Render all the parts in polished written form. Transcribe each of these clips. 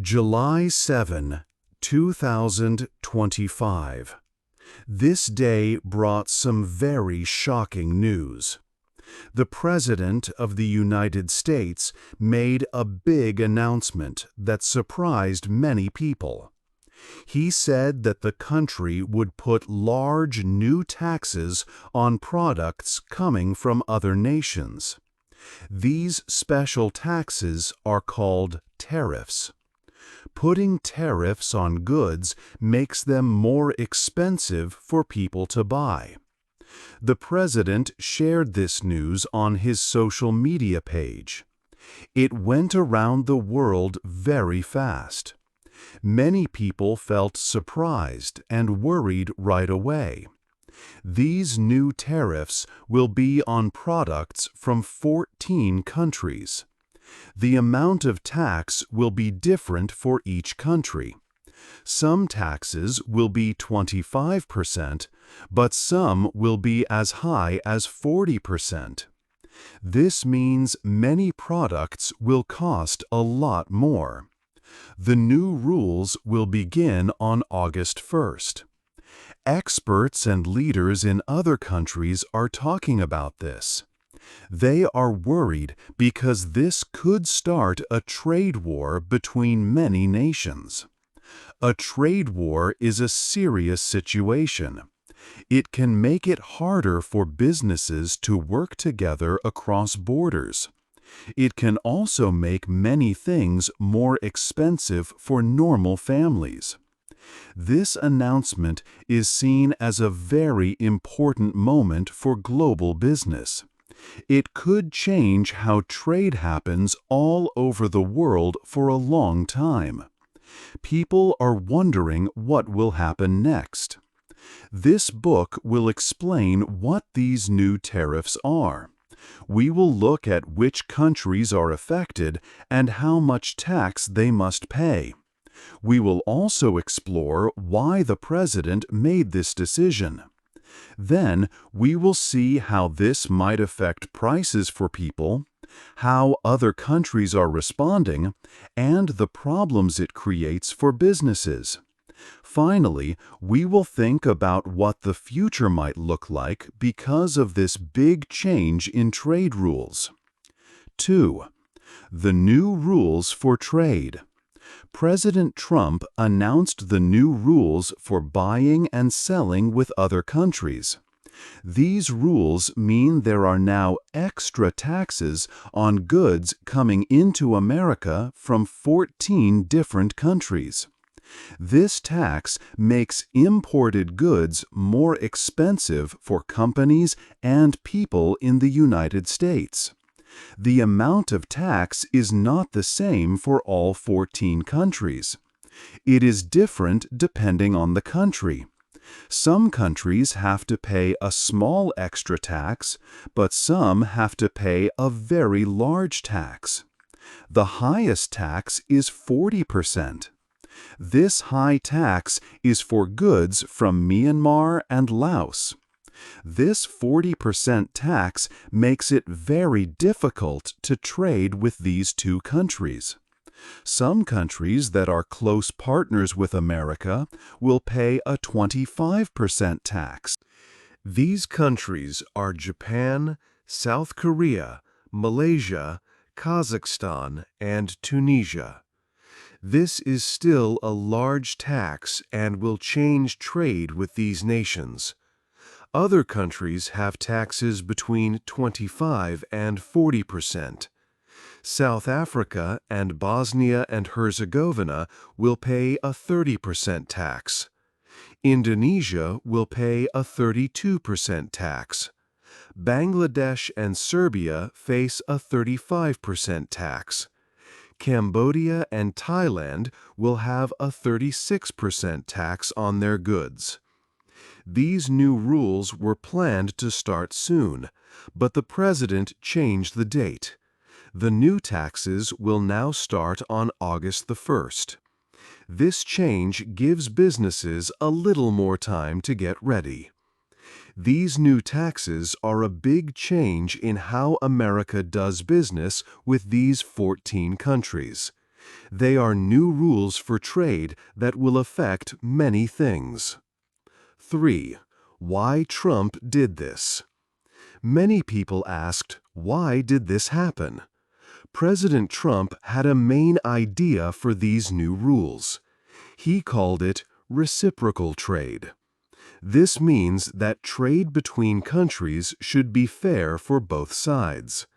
July 7, 2025. This day brought some very shocking news. The President of the United States made a big announcement that surprised many people. He said that the country would put large new taxes on products coming from other nations. These special taxes are called tariffs. Putting tariffs on goods makes them more expensive for people to buy. The President shared this news on his social media page. It went around the world very fast. Many people felt surprised and worried right away. These new tariffs will be on products from 14 countries. The amount of tax will be different for each country. Some taxes will be 25%, but some will be as high as 40%. This means many products will cost a lot more. The new rules will begin on August 1st. Experts and leaders in other countries are talking about this. They are worried because this could start a trade war between many nations. A trade war is a serious situation. It can make it harder for businesses to work together across borders. It can also make many things more expensive for normal families. This announcement is seen as a very important moment for global business. It could change how trade happens all over the world for a long time. People are wondering what will happen next. This book will explain what these new tariffs are. We will look at which countries are affected and how much tax they must pay. We will also explore why the President made this decision. Then we will see how this might affect prices for people, how other countries are responding, and the problems it creates for businesses. Finally, we will think about what the future might look like because of this big change in trade rules. 2. The new rules for trade. President Trump announced the new rules for buying and selling with other countries. These rules mean there are now extra taxes on goods coming into America from 14 different countries. This tax makes imported goods more expensive for companies and people in the United States. The amount of tax is not the same for all 14 countries. It is different depending on the country. Some countries have to pay a small extra tax, but some have to pay a very large tax. The highest tax is 40%. This high tax is for goods from Myanmar and Laos. This 40% tax makes it very difficult to trade with these two countries. Some countries that are close partners with America will pay a 25% tax. These countries are Japan, South Korea, Malaysia, Kazakhstan, and Tunisia. This is still a large tax and will change trade with these nations. Other countries have taxes between 25 and 40%. South Africa and Bosnia and Herzegovina will pay a 30% tax. Indonesia will pay a 32% tax. Bangladesh and Serbia face a 35% tax. Cambodia and Thailand will have a 36% tax on their goods. These new rules were planned to start soon, but the President changed the date. The new taxes will now start on August the 1st. This change gives businesses a little more time to get ready. These new taxes are a big change in how America does business with these 14 countries. They are new rules for trade that will affect many things. 3. Why Trump did this. Many people asked, why did this happen? President Trump had a main idea for these new rules. He called it reciprocal trade. This means that trade between countries should be fair for both sides.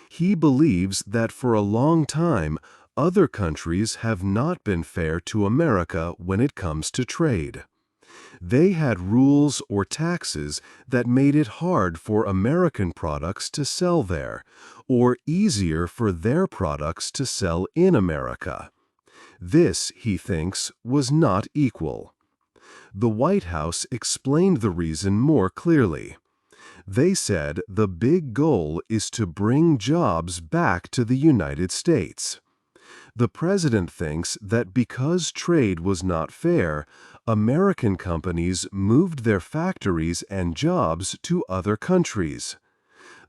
He believes that for a long time, other countries have not been fair to America when it comes to trade. They had rules or taxes that made it hard for American products to sell there, or easier for their products to sell in America. This, he thinks, was not equal. The White House explained the reason more clearly. They said the big goal is to bring jobs back to the United States. The president thinks that because trade was not fair, American companies moved their factories and jobs to other countries.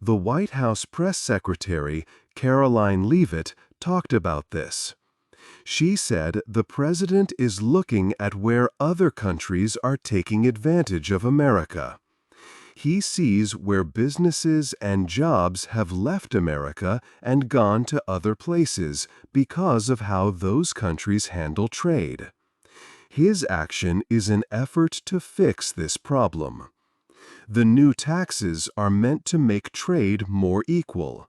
The White House press secretary, Caroline Leavitt, talked about this. She said the president is looking at where other countries are taking advantage of America. He sees where businesses and jobs have left America and gone to other places because of how those countries handle trade. His action is an effort to fix this problem. The new taxes are meant to make trade more equal.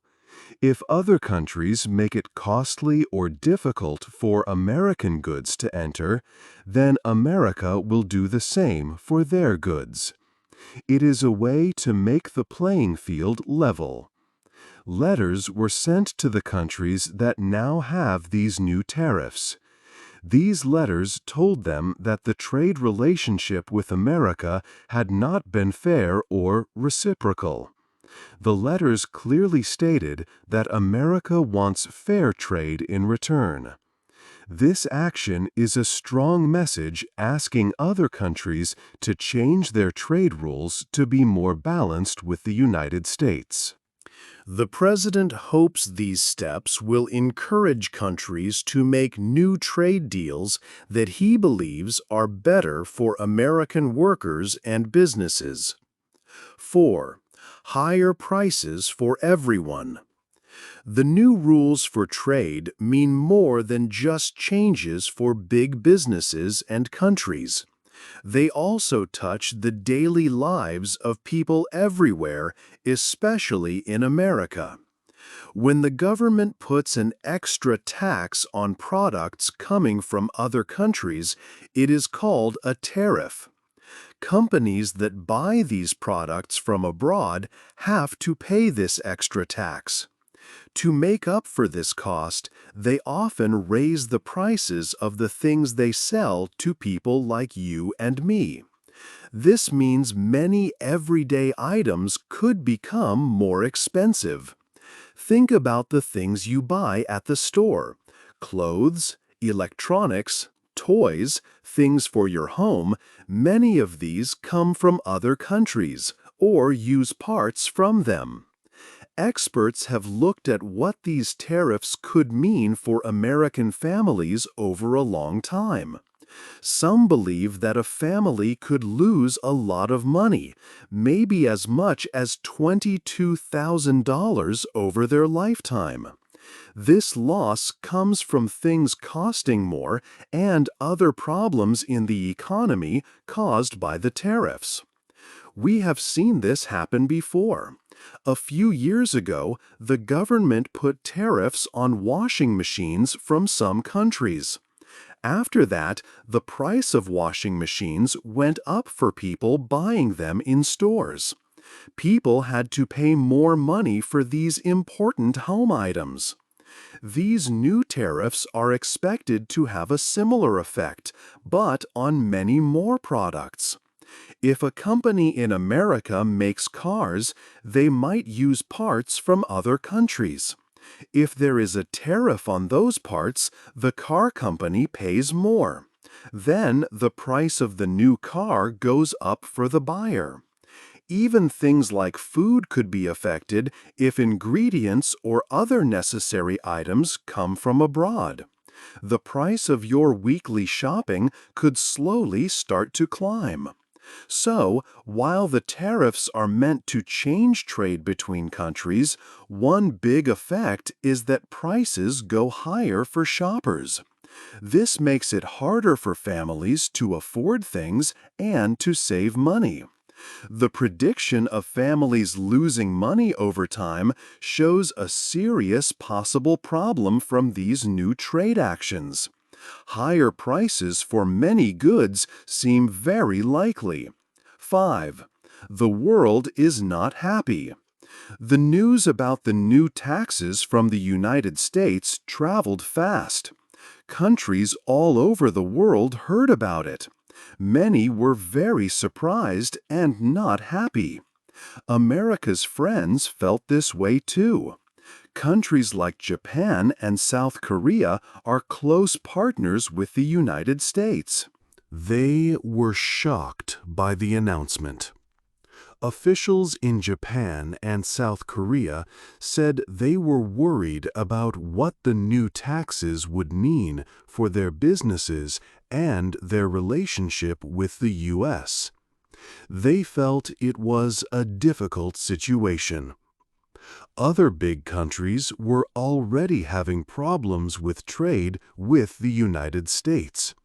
If other countries make it costly or difficult for American goods to enter, then America will do the same for their goods. It is a way to make the playing field level. Letters were sent to the countries that now have these new tariffs. These letters told them that the trade relationship with America had not been fair or reciprocal. The letters clearly stated that America wants fair trade in return. This action is a strong message asking other countries to change their trade rules to be more balanced with the United States. The president hopes these steps will encourage countries to make new trade deals that he believes are better for American workers and businesses. 4. Higher prices for everyone. The new rules for trade mean more than just changes for big businesses and countries. They also touch the daily lives of people everywhere, especially in America. When the government puts an extra tax on products coming from other countries, it is called a tariff. Companies that buy these products from abroad have to pay this extra tax. To make up for this cost, they often raise the prices of the things they sell to people like you and me. This means many everyday items could become more expensive. Think about the things you buy at the store: clothes, electronics, toys, things for your home. Many of these come from other countries or use parts from them. Experts have looked at what these tariffs could mean for American families over a long time. Some believe that a family could lose a lot of money, maybe as much as $22,000 over their lifetime. This loss comes from things costing more and other problems in the economy caused by the tariffs. We have seen this happen before. A few years ago, the government put tariffs on washing machines from some countries. After that, the price of washing machines went up for people buying them in stores. People had to pay more money for these important home items. These new tariffs are expected to have a similar effect, but on many more products. If a company in America makes cars, they might use parts from other countries. If there is a tariff on those parts, the car company pays more. Then the price of the new car goes up for the buyer. Even things like food could be affected if ingredients or other necessary items come from abroad. The price of your weekly shopping could slowly start to climb. So, while the tariffs are meant to change trade between countries, one big effect is that prices go higher for shoppers. This makes it harder for families to afford things and to save money. The prediction of families losing money over time shows a serious possible problem from these new trade actions. Higher prices for many goods seem very likely. 5. The world is not happy. The news about the new taxes from the United States traveled fast. Countries all over the world heard about it. Many were very surprised and not happy. America's friends felt this way too. Countries like Japan and South Korea are close partners with the United States. They were shocked by the announcement. Officials in Japan and South Korea said they were worried about what the new taxes would mean for their businesses and their relationship with the U.S. They felt it was a difficult situation. Other big countries were already having problems with trade with the United States.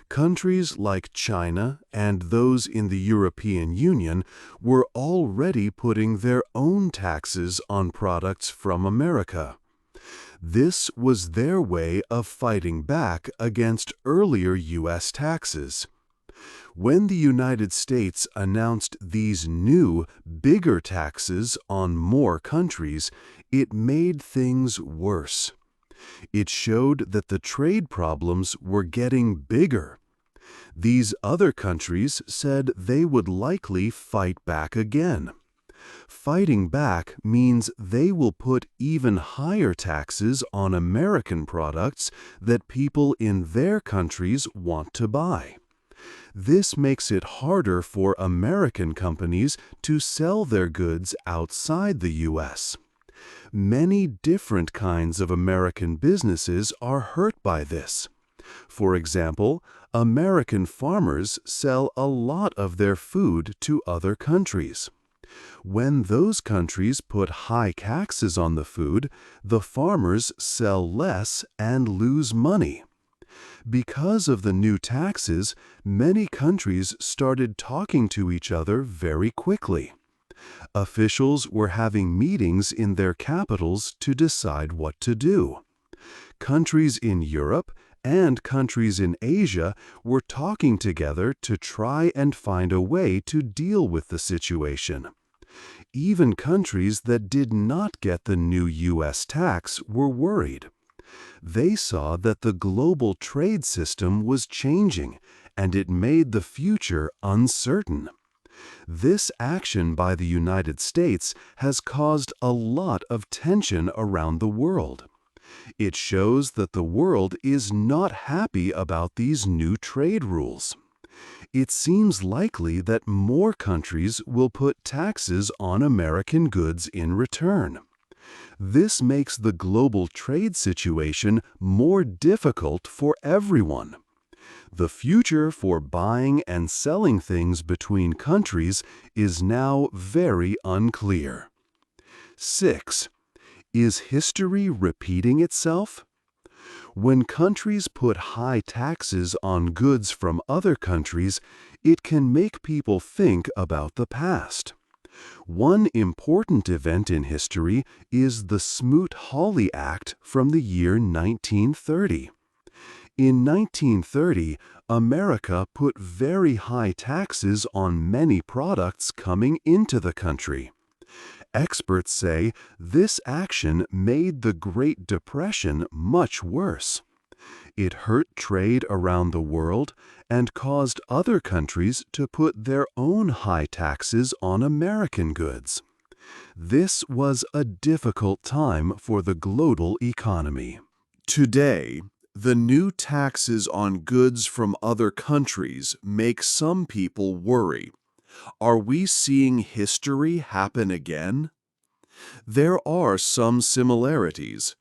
Countries like China and those in the European Union were already putting their own taxes on products from America. This was their way of fighting back against earlier U.S. taxes. When the United States announced these new, bigger taxes on more countries, it made things worse. It showed that the trade problems were getting bigger. These other countries said they would likely fight back again. Fighting back means they will put even higher taxes on American products that people in their countries want to buy. This makes it harder for American companies to sell their goods outside the U.S. Many different kinds of American businesses are hurt by this. For example, American farmers sell a lot of their food to other countries. When those countries put high taxes on the food, the farmers sell less and lose money. Because of the new taxes, many countries started talking to each other very quickly. Officials were having meetings in their capitals to decide what to do. Countries in Europe and countries in Asia were talking together to try and find a way to deal with the situation. Even countries that did not get the new U.S. tax were worried. They saw that the global trade system was changing, and it made the future uncertain. This action by the United States has caused a lot of tension around the world. It shows that the world is not happy about these new trade rules. It seems likely that more countries will put taxes on American goods in return. This makes the global trade situation more difficult for everyone. The future for buying and selling things between countries is now very unclear. 6. Is history repeating itself? When countries put high taxes on goods from other countries, it can make people think about the past. One important event in history is the Smoot-Hawley Act from the year 1930. In 1930, America put very high taxes on many products coming into the country. Experts say this action made the Great Depression much worse. It hurt trade around the world and caused other countries to put their own high taxes on American goods. This was a difficult time for the global economy. Today, the new taxes on goods from other countries make some people worry. Are we seeing history happen again? There are some similarities.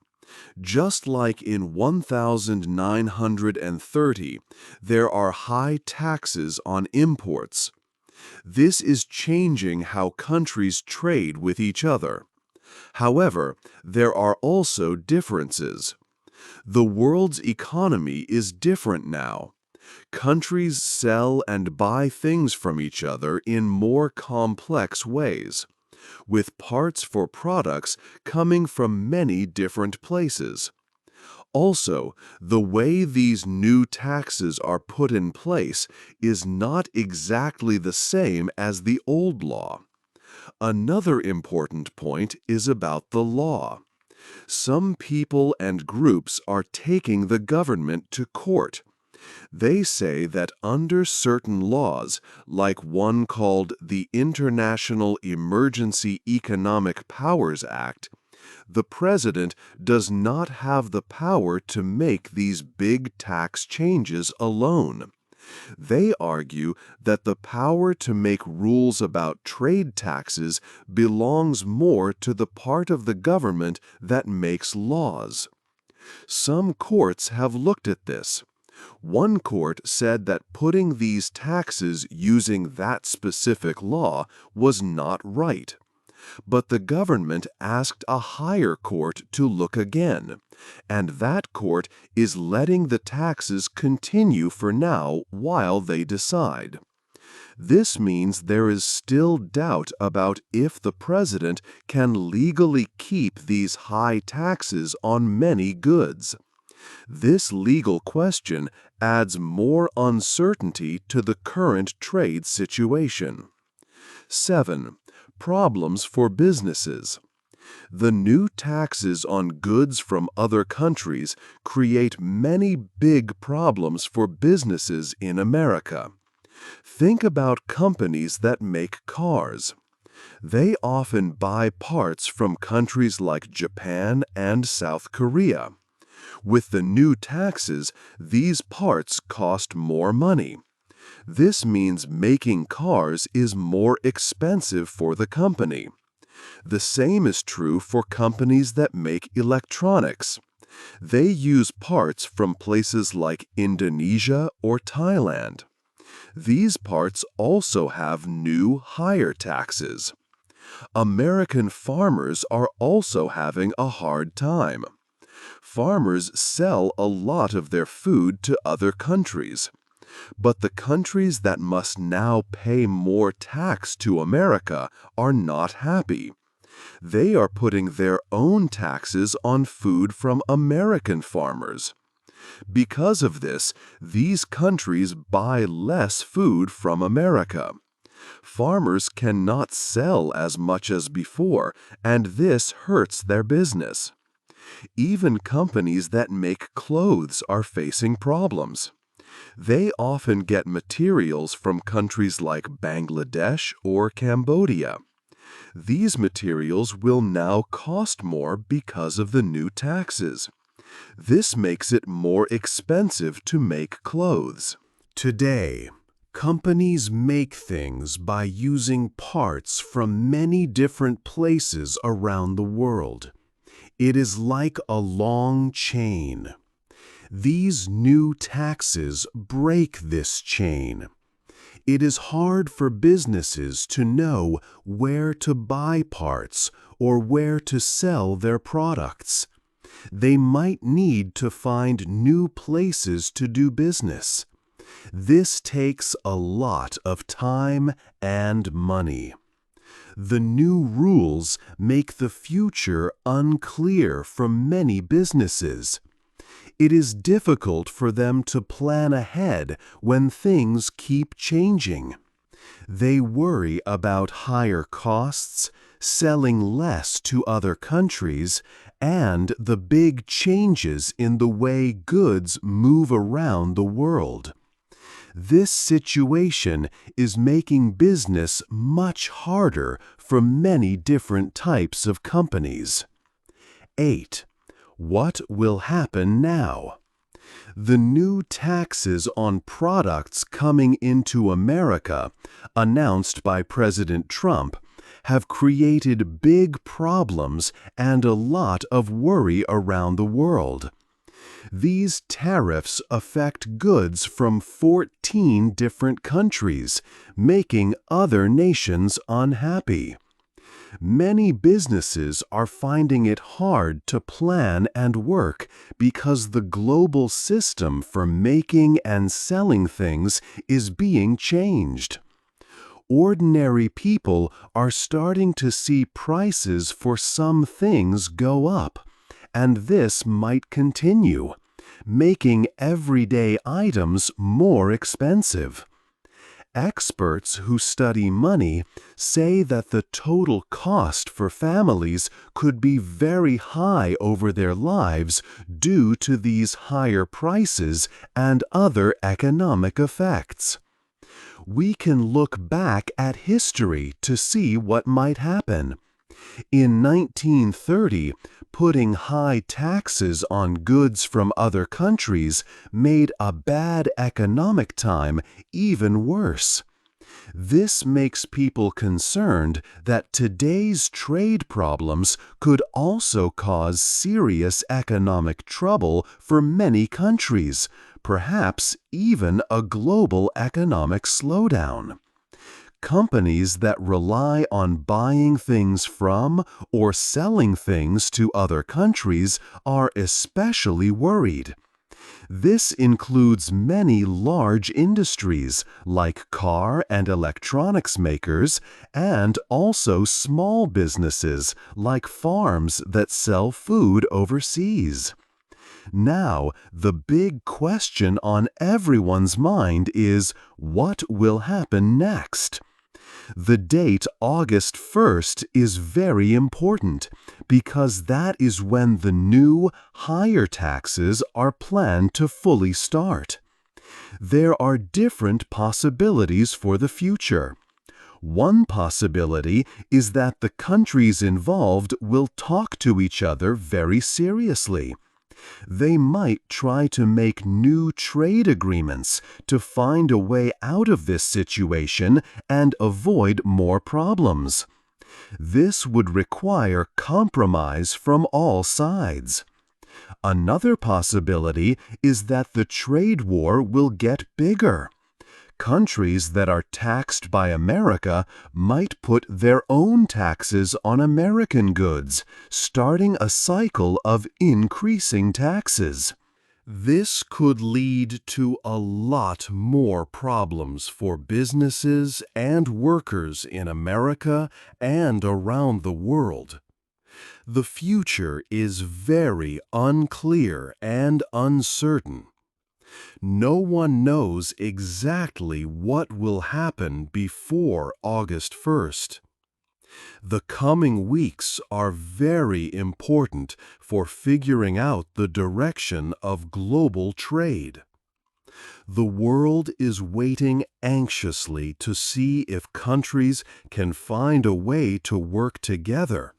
Just like in 1930, there are high taxes on imports. This is changing how countries trade with each other. However, there are also differences. The world's economy is different now. Countries sell and buy things from each other in more complex ways, with parts for products coming from many different places. Also, the way these new taxes are put in place is not exactly the same as the old law. Another important point is about the law. Some people and groups are taking the government to court. They say that under certain laws, like one called the International Emergency Economic Powers Act, the president does not have the power to make these big tax changes alone. They argue that the power to make rules about trade taxes belongs more to the part of the government that makes laws. Some courts have looked at this. One court said that putting these taxes using that specific law was not right. But the government asked a higher court to look again, and that court is letting the taxes continue for now while they decide. This means there is still doubt about if the president can legally keep these high taxes on many goods. This legal question adds more uncertainty to the current trade situation. 7. Problems for businesses. The new taxes on goods from other countries create many big problems for businesses in America. Think about companies that make cars. They often buy parts from countries like Japan and South Korea. With the new taxes, these parts cost more money. This means making cars is more expensive for the company. The same is true for companies that make electronics. They use parts from places like Indonesia or Thailand. These parts also have new, higher taxes. American farmers are also having a hard time. Farmers sell a lot of their food to other countries. But the countries that must now pay more tax to America are not happy. They are putting their own taxes on food from American farmers. Because of this, these countries buy less food from America. Farmers cannot sell as much as before, and this hurts their business. Even companies that make clothes are facing problems. They often get materials from countries like Bangladesh or Cambodia. These materials will now cost more because of the new taxes. This makes it more expensive to make clothes. Today, companies make things by using parts from many different places around the world. It is like a long chain. These new taxes break this chain. It is hard for businesses to know where to buy parts or where to sell their products. They might need to find new places to do business. This takes a lot of time and money. The new rules make the future unclear for many businesses. It is difficult for them to plan ahead when things keep changing. They worry about higher costs, selling less to other countries, and the big changes in the way goods move around the world. This situation is making business much harder for many different types of companies. 8. What will happen now? The new taxes on products coming into America, announced by President Trump, have created big problems and a lot of worry around the world. These tariffs affect goods from 14 different countries, making other nations unhappy. Many businesses are finding it hard to plan and work because the global system for making and selling things is being changed. Ordinary people are starting to see prices for some things go up, and this might continue, making everyday items more expensive. Experts who study money say that the total cost for families could be very high over their lives due to these higher prices and other economic effects. We can look back at history to see what might happen. In 1930, putting high taxes on goods from other countries made a bad economic time even worse. This makes people concerned that today's trade problems could also cause serious economic trouble for many countries, perhaps even a global economic slowdown. Companies that rely on buying things from or selling things to other countries are especially worried. This includes many large industries like car and electronics makers, and also small businesses like farms that sell food overseas. Now, the big question on everyone's mind is, what will happen next? The date August 1st is very important because that is when the new, higher taxes are planned to fully start. There are different possibilities for the future. One possibility is that the countries involved will talk to each other very seriously. They might try to make new trade agreements to find a way out of this situation and avoid more problems. This would require compromise from all sides. Another possibility is that the trade war will get bigger. Countries that are taxed by America might put their own taxes on American goods, starting a cycle of increasing taxes. This could lead to a lot more problems for businesses and workers in America and around the world. The future is very unclear and uncertain. No one knows exactly what will happen before August 1st. The coming weeks are very important for figuring out the direction of global trade. The world is waiting anxiously to see if countries can find a way to work together,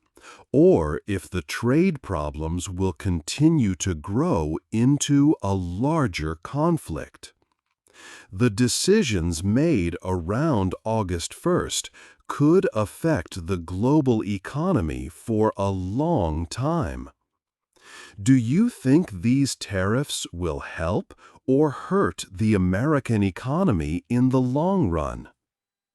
or if the trade problems will continue to grow into a larger conflict. The decisions made around August 1st could affect the global economy for a long time. Do you think these tariffs will help or hurt the American economy in the long run?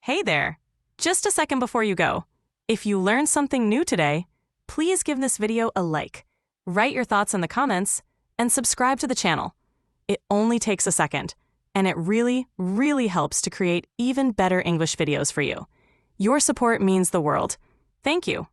Hey there! Just a second before you go. If you learned something new today, please give this video a like, write your thoughts in the comments, and subscribe to the channel. It only takes a second, and it really, really helps to create even better English videos for you. Your support means the world. Thank you.